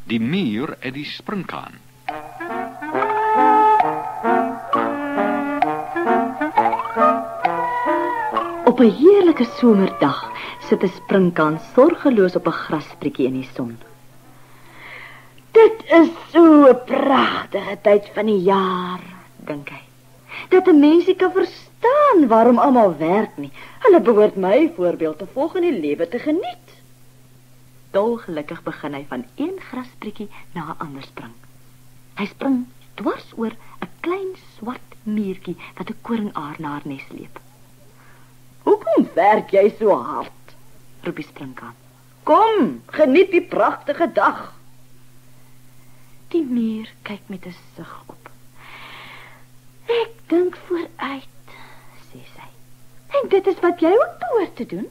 Die muur en die springkaan. Op 'n heerlike somerdag sit 'n springkaan sorgeloos op 'n grasprietjie in die son. Dit is so 'n pragtige tyd van die jaar, dink hy. Dat 'n mensie kan verstaan waarom almal werk nie. Hulle behoort my voorbeeld te volg en die lewe te geniet. Dolgelukkig begin hy van een grasprietjie na 'n ander spring. Hy spring dwars oor 'n klein swart muurtjie wat 'n koringaar na haar nes sleep. "Hoekom werk jy so hard?" roep die springkaan. "Kom, geniet die pragtige dag." Die muur kyk met 'n sug op. "Ek dink vooruit," sê sy. "En dit is wat jy ook behoort te doen.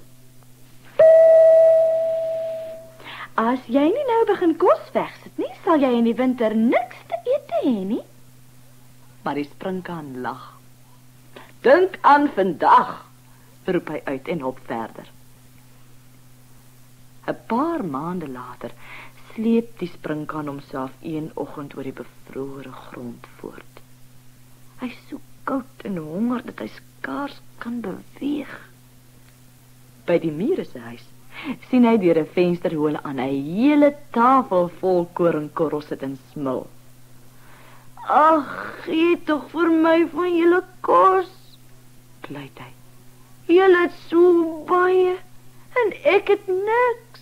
As jy nie nou begin kos wegsit nie, sal jy in die winter niks te ete hê nie." Maar die springkaan lag. "Dink aan vandag," roep hy uit en hop verder. 'n Paar maande later sleep die springkaan homself een oggend oor die bevrore grond voort. Hy is so koud en honger dat hy skaars kan beweeg. By die mure se huis sien hy deur 'n venster hoe hulle aan 'n hele tafel vol koringkorrels sit en smil. "Ag, gee tog vir my van julle kos," pleit hy. "Julle het so baie en ek het niks."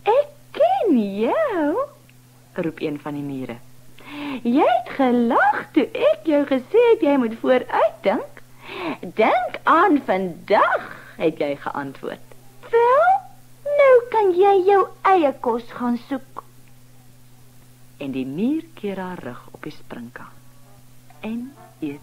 "Ek ken jou," roep een van die mure. "Jy het gelag toe ek jou gesê het jy moet vooruit dink. Dink aan vandag," het jy geantwoord. "Wel, nou kan jy jou eie kos gaan soek." En die muur keer haar rug op die springkaan en eet